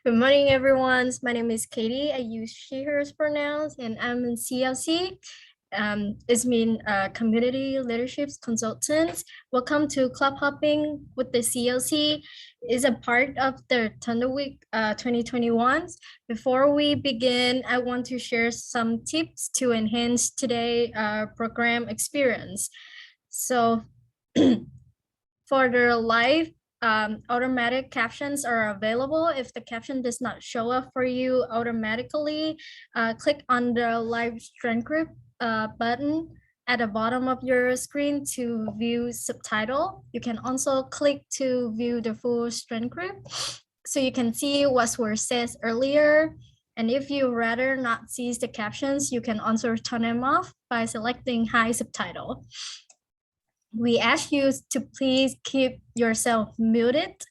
Good morning, everyone. My name is Katie. I use she, hers pronouns, and I'm in CLC. It's mean community leadership consultants. Welcome to Club Hopping with the CLC. Is a part of the ThunderWeek 2021. Before we begin, I want to share some tips to enhance today program experience. So for the live automatic captions are available. If the caption does not show up for you automatically, click on the live transcript button at the bottom of your screen to view subtitle. You can also click to view the full transcript so you can see what was said earlier. And if you rather not see the captions, you can also turn them off by selecting hide subtitle. We ask you to please keep yourself muted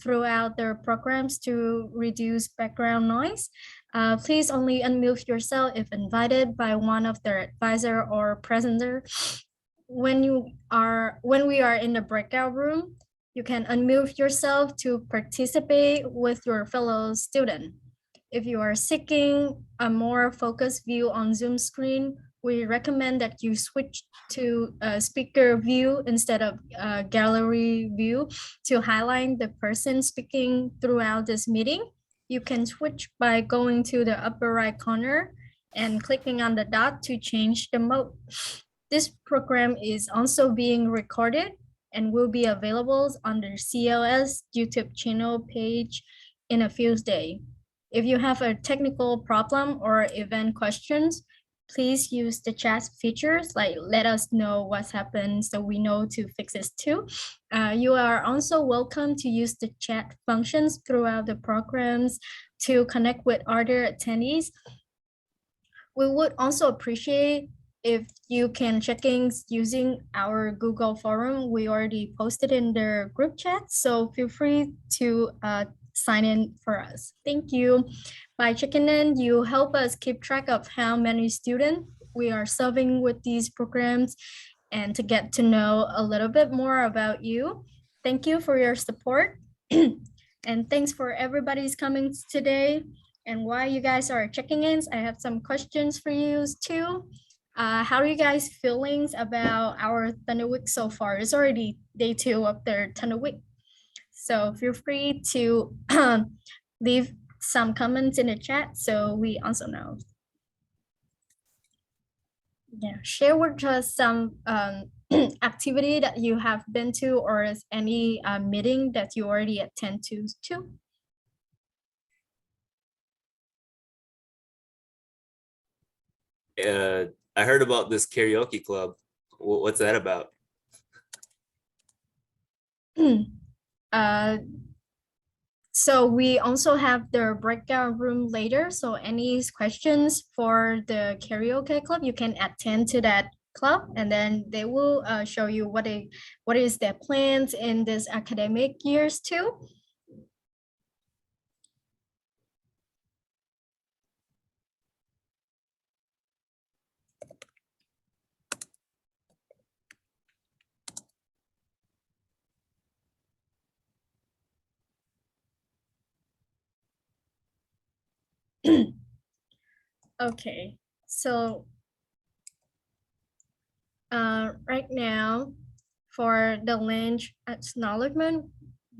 throughout the programs to reduce background noise. Please only unmute yourself if invited by one of their advisor or presenter. When we are in the breakout room, you can unmute yourself to participate with your fellow student. If you are seeking a more focused view on Zoom screen, we recommend that you switch to speaker view instead of gallery view to highlight the person speaking throughout this meeting. You can switch by going to the upper right corner and clicking on the dot to change the mode. This program is also being recorded and will be available on the CLS YouTube channel page in a few days. If you have a technical problem or event questions, please use the chat features, like let us know what's happened so we know to fix this too. You are also welcome to use the chat functions throughout the programs to connect with other attendees. We would also appreciate if you can check in using our Google forum. We already posted in the group chat, so feel free to sign in for us. Thank you. By checking in, you help us keep track of how many students we are serving with these programs and to get to know a little bit more about you. Thank you for your support. And thanks for everybody's coming today. And while you guys are checking in, I have some questions for you too. How are you guys feelings about our ThunderWeek so far? It's already day 2 of their ThunderWeek. So feel free to leave some comments in the chat so we also know. Yeah, share with us some activity that you have been to or is any meeting that you already attend to too. I heard about this karaoke club. What's that about? So we also have the breakout room later. So any questions for the karaoke club, you can attend to that club, and then they will show you what is their plans in this academic years too. Okay, so right now for the land acknowledgement,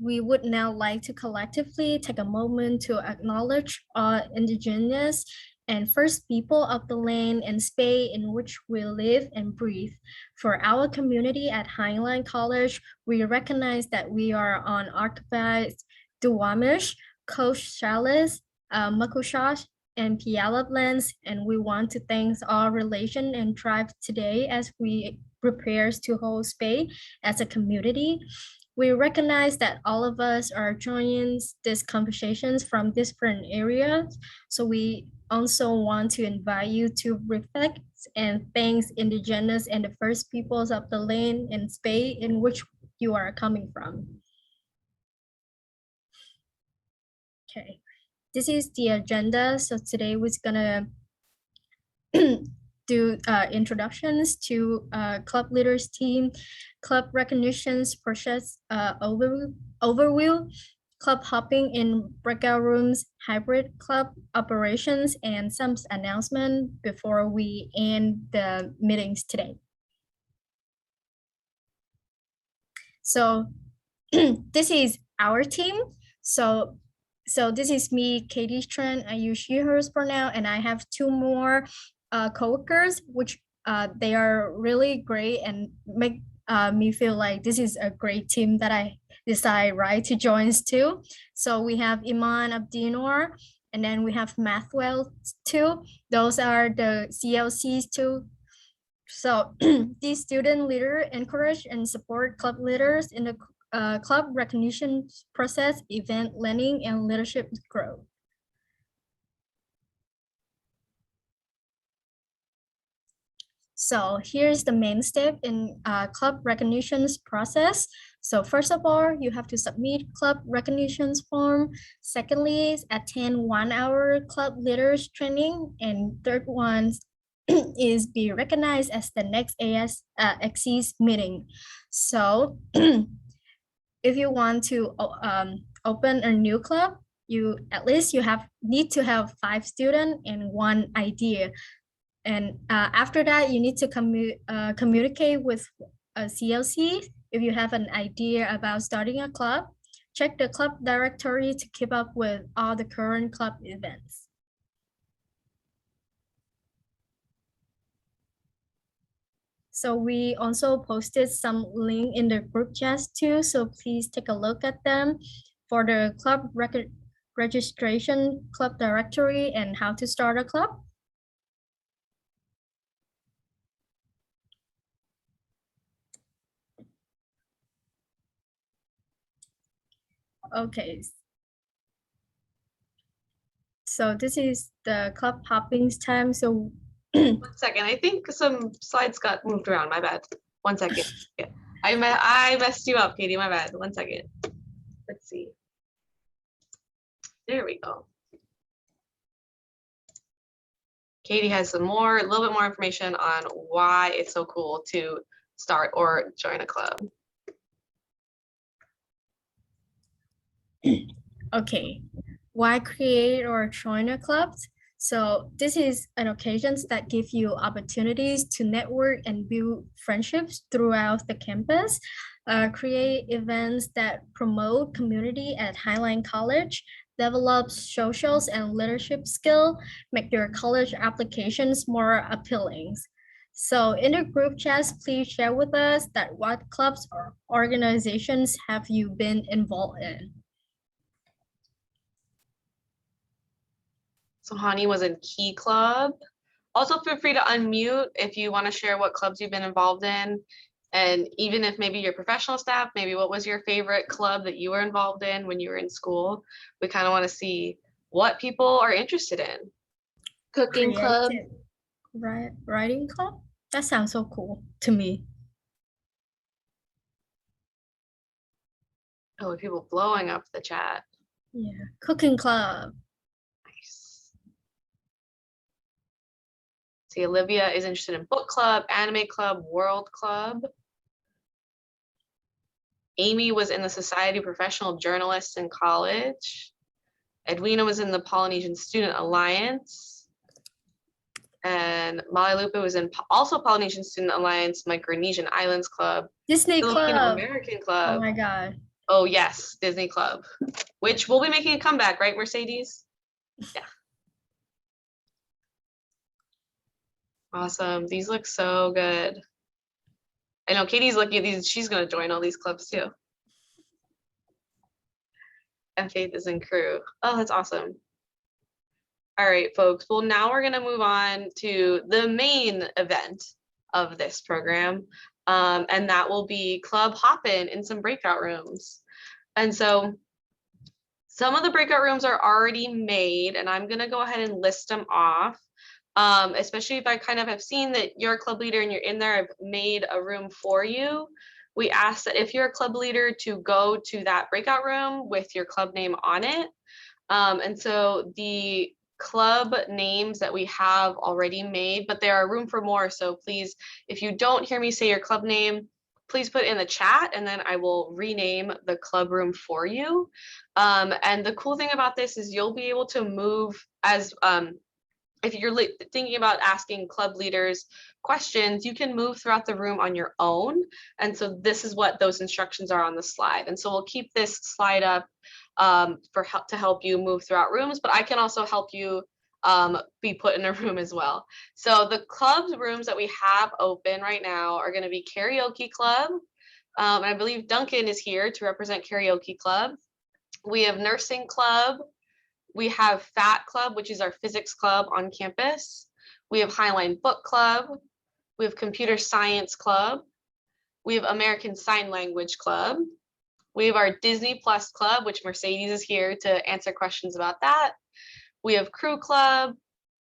we would now like to collectively take a moment to acknowledge our indigenous and first people of the land and space in which we live and breathe. For our community at Highline College, we recognize that we are on occupied Duwamish, Coast Chalice, Makushas, and Puyallup lands, and we want to thank all relation and tribes today as we prepares to hold space as a community. We recognize that all of us are joining these conversations from different areas, so we also want to invite you to reflect and thank indigenous and the first peoples of the land and space in which you are coming from. Okay. This is the agenda. So today we're gonna do introductions to club leaders team, club recognitions process overview, club hopping in breakout rooms, hybrid club operations, and some announcement before we end the meetings today. So this is our team. So this is me, Katie Tran. I use she, hers for now, and I have two more coworkers, which they are really great and make me feel like this is a great team that I decide to join too. So we have Iman Abdinor, and then we have Mathwell too. Those are the CLCs too. So these student leader encourage and support club leaders in the club recognition process, event planning, and leadership growth. So here's the main step in club recognitions process. So first of all, you have to submit club recognitions form. Secondly, attend 1 hour club leaders training. And third one is be recognized as the next ASXE's meeting. So if you want to open a new club, you at least need to have 5 students and 1 idea. And after that, you need to communicate with a CLC. If you have an idea about starting a club, check the club directory to keep up with all the current club events. So we also posted some link in the group chat too. So please take a look at them for the club registration, club directory, and how to start a club. Okay. So this is the club hopping's time. So 1 second, I think some slides got moved around. My bad. 1 second. Yeah. I messed you up, Katie. My bad. 1 second. Let's see. There we go. Katie has a little bit more information on why it's so cool to start or join a club. Okay, why create or join a club? So this is an occasion that give you opportunities to network and build friendships throughout the campus. Create events that promote community at Highline College, develop socials and leadership skill, make your college applications more appealing. So in the group chats, please share with us that what clubs or organizations have you been involved in? So Hani was in Key Club. Also feel free to unmute if you want to share what clubs you've been involved in. And even if maybe your professional staff, maybe what was your favorite club that you were involved in when you were in school? We kind of want to see what people are interested in. Cooking club. Writing club? That sounds so cool to me. Oh, people blowing up the chat. Yeah, cooking club. Nice. See, Olivia is interested in book club, anime club, world club. Amy was in the Society of Professional Journalists in college. Edwina was in the Polynesian Student Alliance. And Molly Lupe was in also Polynesian Student Alliance, Micronesian Islands Club. Disney Filipino Club. American Club. Oh my God. Oh yes, Disney Club, which will be making a comeback, right, Mercedes? Yeah. Awesome. These look so good. I know Katie's looking at these. She's going to join all these clubs too. And Faith is in crew. Oh, that's awesome. All right, folks. Well, now we're going to move on to the main event of this program. And that will be Club Hoppin in some breakout rooms. And so some of the breakout rooms are already made, and I'm going to go ahead and list them off. Especially if I kind of have seen that you're a club leader and you're in there, I've made a room for you. We ask that if you're a club leader to go to that breakout room with your club name on it. And so the club names that we have already made, but there are room for more. So please, if you don't hear me say your club name, please put it in the chat and then I will rename the club room for you. And the cool thing about this is you'll be able to move as if you're thinking about asking club leaders questions, you can move throughout the room on your own. And so this is what those instructions are on the slide. And so we'll keep this slide up to help you move throughout rooms, but I can also help you be put in a room as well. So the club rooms that we have open right now are going to be karaoke club. And I believe Duncan is here to represent karaoke club. We have nursing club. We have FAT club, which is our physics club on campus. We have Highline book club. We have computer science club. We have American Sign Language club. We have our Disney Plus club, which Mercedes is here to answer questions about that. We have crew club,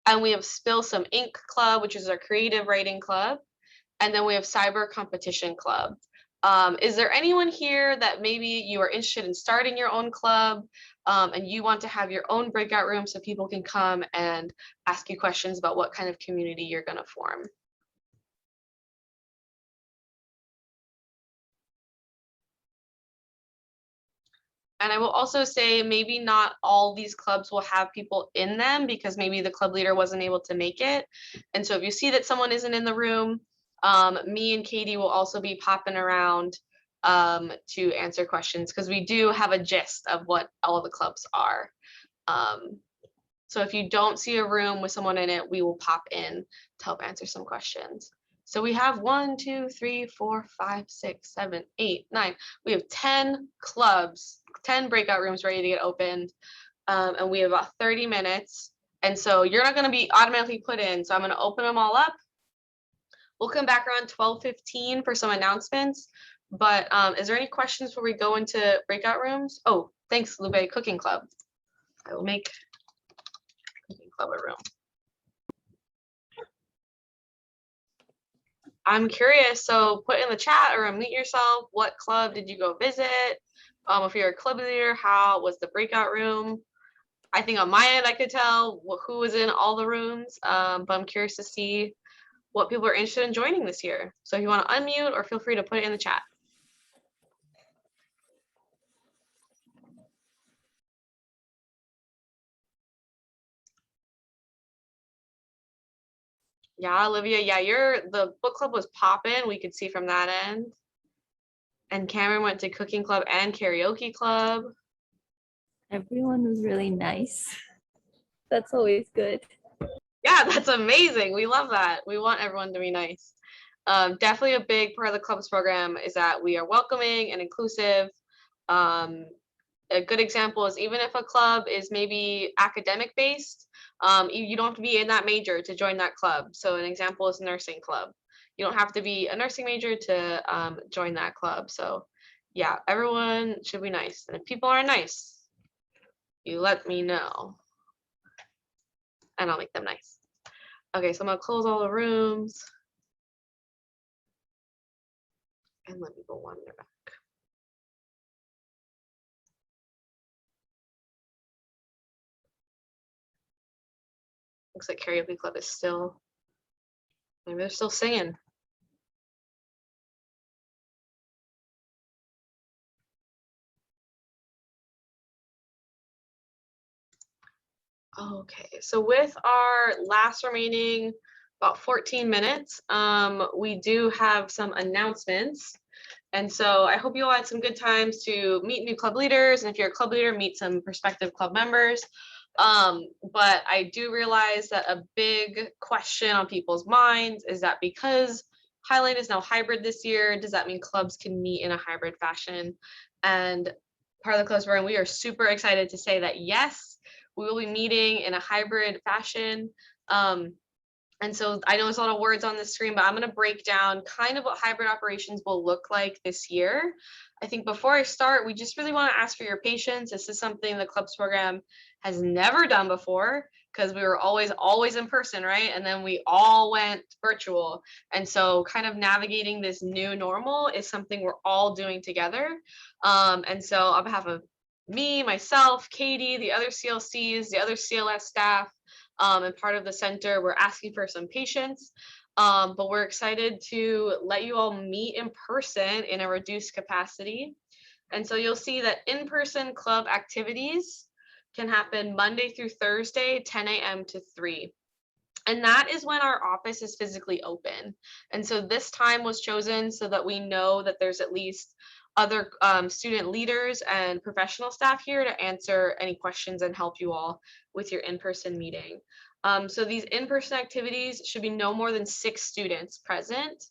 and we have Spill Some Ink club, which is our creative writing club. And then we have cyber competition club. Is there anyone here that maybe you are interested in starting your own club and you want to have your own breakout room so people can come and ask you questions about what kind of community you're going to form? And I will also say maybe not all these clubs will have people in them because maybe the club leader wasn't able to make it. And so if you see that someone isn't in the room, me and Katie will also be popping around to answer questions because we do have a gist of what all the clubs are. So if you don't see a room with someone in it, we will pop in to help answer some questions. So we have 1, 2, 3, 4, 5, 6, 7, 8, 9. We have 10 clubs, 10 breakout rooms ready to get opened. And we have about 30 minutes. And so you're not going to be automatically put in. So I'm going to open them all up. We'll come back around 12:15 for some announcements. But is there any questions before we go into breakout rooms? Oh, thanks, Lube, Cooking Club. I will make Cooking Club a room. I'm curious, so put in the chat or unmute yourself. What club did you go visit? If you're a club leader, how was the breakout room? I think on my end, I could tell who was in all the rooms, but I'm curious to see what people are interested in joining this year. So if you want to unmute or feel free to put it in the chat. Yeah, Olivia, yeah, the book club was popping. We could see from that end. And Cameron went to cooking club and karaoke club. Everyone was really nice. That's always good. Yeah, that's amazing. We love that. We want everyone to be nice. Definitely a big part of the club's program is that we are welcoming and inclusive. A good example is even if a club is maybe academic based, you don't have to be in that major to join that club. So an example is nursing club. You don't have to be a nursing major to join that club. So yeah, everyone should be nice. And if people aren't nice, you let me know and I'll make them nice. Okay, so I'm gonna close all the rooms and let people wander back. Looks like karaoke club is still, maybe they're still singing. Okay, so with our last remaining about 14 minutes, we do have some announcements. And so I hope you all had some good times to meet new club leaders. And if you're a club leader, meet some prospective club members. But I do realize that a big question on people's minds is that because Highline is now hybrid this year, does that mean clubs can meet in a hybrid fashion? And part of the club's program, we are super excited to say that yes, we will be meeting in a hybrid fashion. And so I know there's a lot of words on the screen, but I'm going to break down kind of what hybrid operations will look like this year. I think before I start, we just really want to ask for your patience. This is something the club's program has never done before because we were always in person, right? And then we all went virtual. And so kind of navigating this new normal is something we're all doing together. And so on behalf of me, myself, Katie, the other CLCs, the other CLS staff, and part of the center, we're asking for some patience. but we're excited to let you all meet in person in a reduced capacity. And so you'll see that in-person club activities can happen Monday through Thursday, 10 a.m. to 3. And that is when our office is physically open. And so this time was chosen so that we know that there's at least other student leaders and professional staff here to answer any questions and help you all with your in-person meeting. So these in-person activities should be no more than 6 students present.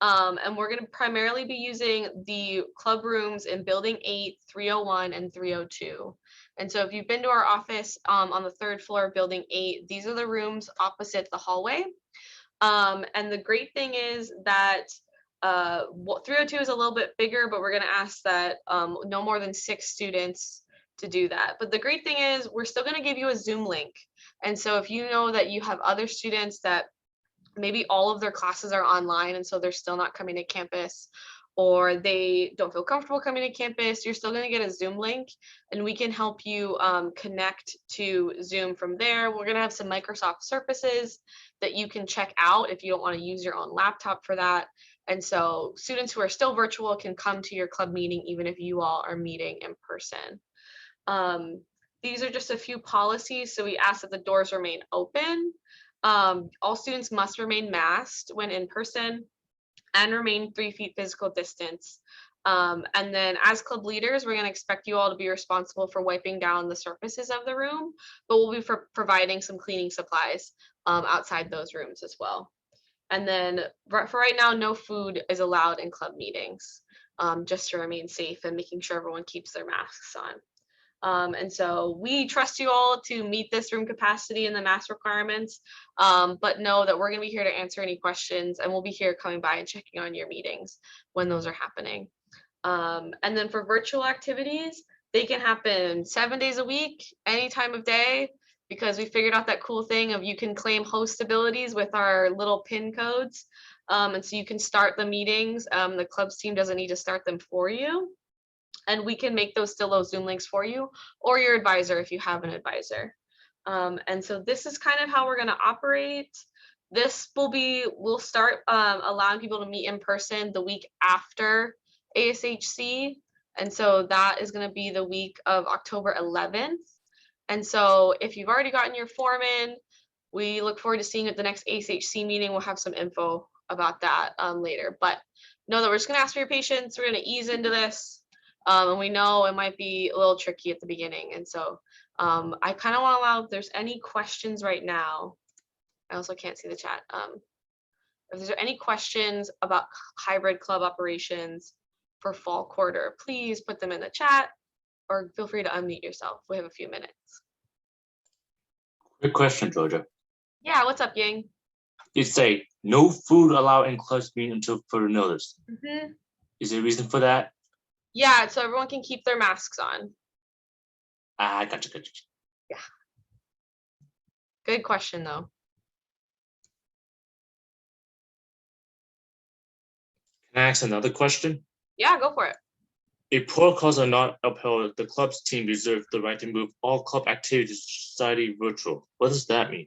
And we're going to primarily be using the club rooms in Building 8, 301, and 302. And so if you've been to our office on the 3rd floor of Building 8, these are the rooms opposite the hallway. And the great thing is that 302 is a little bit bigger, but we're going to ask that no more than 6 students to do that. But the great thing is we're still going to give you a Zoom link. And so if you know that you have other students that maybe all of their classes are online and so they're still not coming to campus, or they don't feel comfortable coming to campus, you're still going to get a Zoom link and we can help you connect to Zoom from there. We're going to have some Microsoft Surfaces that you can check out if you don't want to use your own laptop for that. And so students who are still virtual can come to your club meeting even if you all are meeting in person. These are just a few policies. So we ask that the doors remain open. All students must remain masked when in person and remain 3 feet physical distance. And then as club leaders, we're going to expect you all to be responsible for wiping down the surfaces of the room, but we'll be providing some cleaning supplies outside those rooms as well. And then for right now, no food is allowed in club meetings, just to remain safe and making sure everyone keeps their masks on. And so we trust you all to meet this room capacity and the mask requirements, but know that we're going to be here to answer any questions, and we'll be here coming by and checking on your meetings when those are happening. And then for virtual activities, they can happen 7 days a week, any time of day, because we figured out that cool thing of you can claim host abilities with our little pin codes. And so you can start the meetings. The club's team doesn't need to start them for you. And we can make those Zoom links for you or your advisor if you have an advisor. And so this is kind of how we're going to operate. This we'll start allowing people to meet in person the week after ASHC. And so that is going to be the week of October 11th. And so if you've already gotten your form in, we look forward to seeing you at the next ASHC meeting. We'll have some info about that later. But know that we're just going to ask for your patience. We're going to ease into this. And we know it might be a little tricky at the beginning. And so I kind of want to allow if there's any questions right now. I also can't see the chat. If there's any questions about hybrid club operations for fall quarter, please put them in the chat or feel free to unmute yourself. We have a few minutes. Good question, Georgia. Yeah, what's up, Yang? You say no food allowed in clubs meeting until further notice. Mm-hmm. Is there a reason for that? Yeah, so everyone can keep their masks on. Gotcha. Yeah. Good question, though. Can I ask another question? Yeah, go for it. If protocols are not upheld, the club's team reserves the right to move all club activities to society virtual. What does that mean?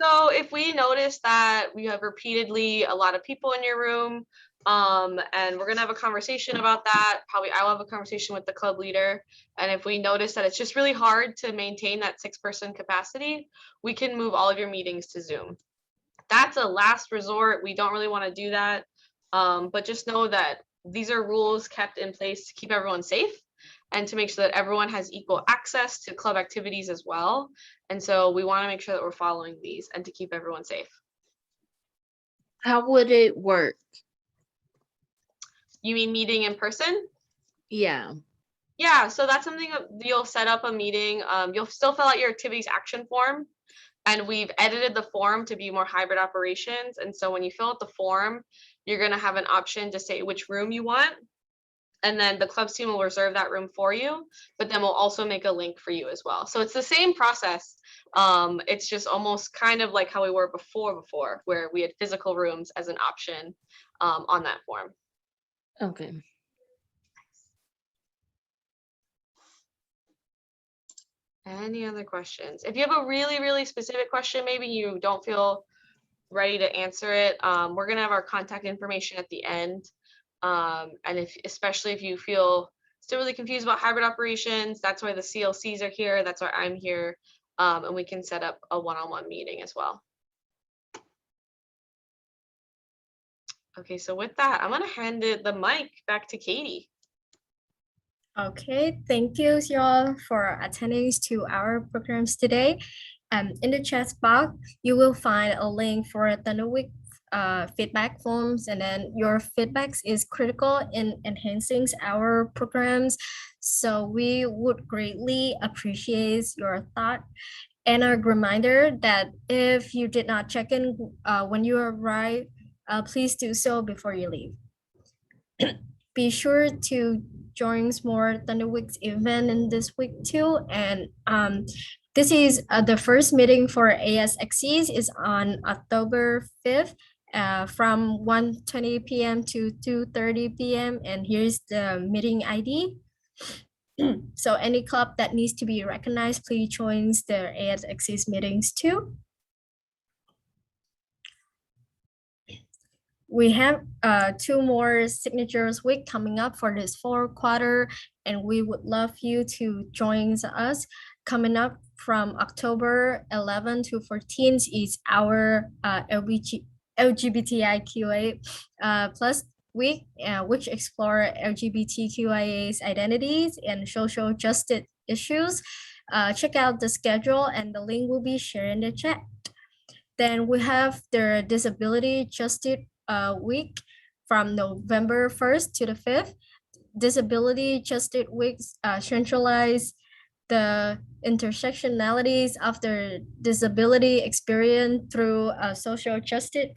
So if we notice that we have repeatedly a lot of people in your room, and we're gonna have a conversation about that, probably I'll have a conversation with the club leader. And if we notice that it's just really hard to maintain that 6-person capacity, we can move all of your meetings to Zoom. That's a last resort. We don't really want to do that. But just know that these are rules kept in place to keep everyone safe and to make sure that everyone has equal access to club activities as well. And so we want to make sure that we're following these and to keep everyone safe. How would it work? You mean meeting in person? Yeah. Yeah, so that's something you'll set up a meeting. You'll still fill out your activities action form. And we've edited the form to be more hybrid operations. And so when you fill out the form, you're going to have an option to say which room you want. And then the club's team will reserve that room for you, but then we'll also make a link for you as well. So it's the same process. It's just almost kind of like how we were before, where we had physical rooms as an option on that form. Okay. Any other questions? If you have a really, really specific question, maybe you don't feel ready to answer it. We're gonna have our contact information at the end. And especially if you feel still really confused about hybrid operations, that's why the CLCs are here. That's why I'm here. And we can set up a one-on-one meeting as well. Okay, so with that, I'm gonna hand the mic back to Katie. Okay, thank you y'all for attending to our programs today. In the chat box, you will find a link for ThunderWeek feedback forms, and then your feedbacks is critical in enhancing our programs. So we would greatly appreciate your thought. And a reminder that if you did not check in when you arrive, please do so before you leave. Be sure to join more ThunderWeek's event in this week too. And this is the first meeting for ASXEs is on October 5th from 1:20 p.m. to 2:30 p.m. And here's the meeting ID. So any club that needs to be recognized, please join the ASXEs meetings too. We have 2 more signatures week coming up for this 4th quarter, and we would love you to join us. Coming up from October 11 to 14 is our LGBTIQA plus week, which explore LGBTQIA's identities and social justice issues. Check out the schedule and the link will be shared in the chat. Then we have the Disability Justice Week from November 1st to the 5th. Disability Justice Week centralize the intersectionalities of the disability experience through a social justice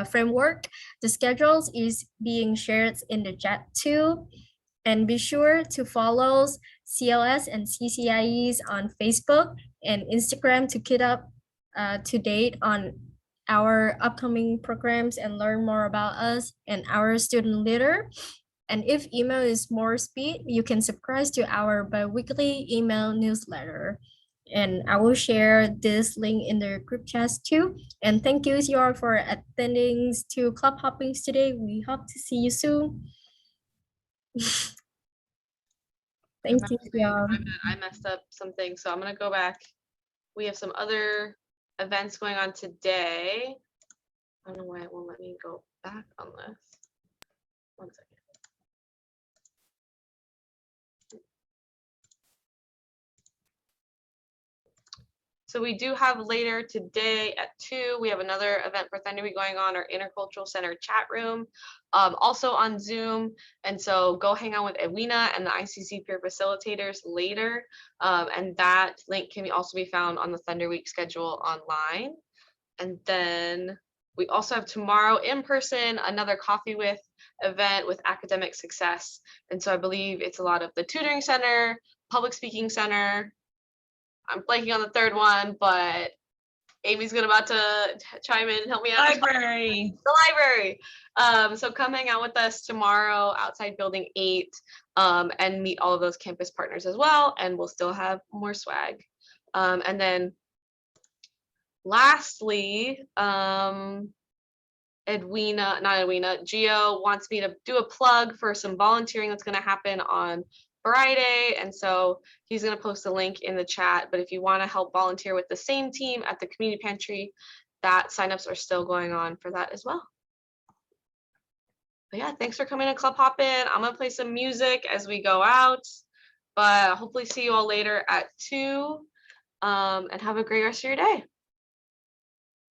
framework. The schedules is being shared in the chat too. And be sure to follow CLS and CCIEs on Facebook and Instagram to keep up to date on our upcoming programs and learn more about us and our student leader. And if email is more speed, you can subscribe to our bi-weekly email newsletter. And I will share this link in the group chat too. And thank you all for attending to Club Hoppings today. We hope to see you soon. Thank you, y'all. I messed up something, so I'm gonna go back. We have some other events going on today. I don't know why it won't let me go back on this. One second. So we do have later today at 2, we have another event for ThunderWeek going on, our Intercultural Center chat room, also on Zoom. And so go hang out with Edwina and the ICC peer facilitators later. And that link can also be found on the ThunderWeek schedule online. And then we also have tomorrow in person, another Coffee With event with academic success. And so I believe it's a lot of the tutoring center, public speaking center. I'm blanking on the third one, but Amy's about to chime in and help me out. Library. The library. So come hang out with us tomorrow outside building 8 and meet all of those campus partners as well. And we'll still have more swag. And then lastly, Gio wants me to do a plug for some volunteering that's going to happen on Friday, and so he's going to post a link in the chat. But if you want to help volunteer with the same team at the community pantry, that signups are still going on for that as well. But yeah, thanks for coming to Club Hoppin. I'm gonna play some music as we go out, but hopefully see you all later at 2, and have a great rest of your day.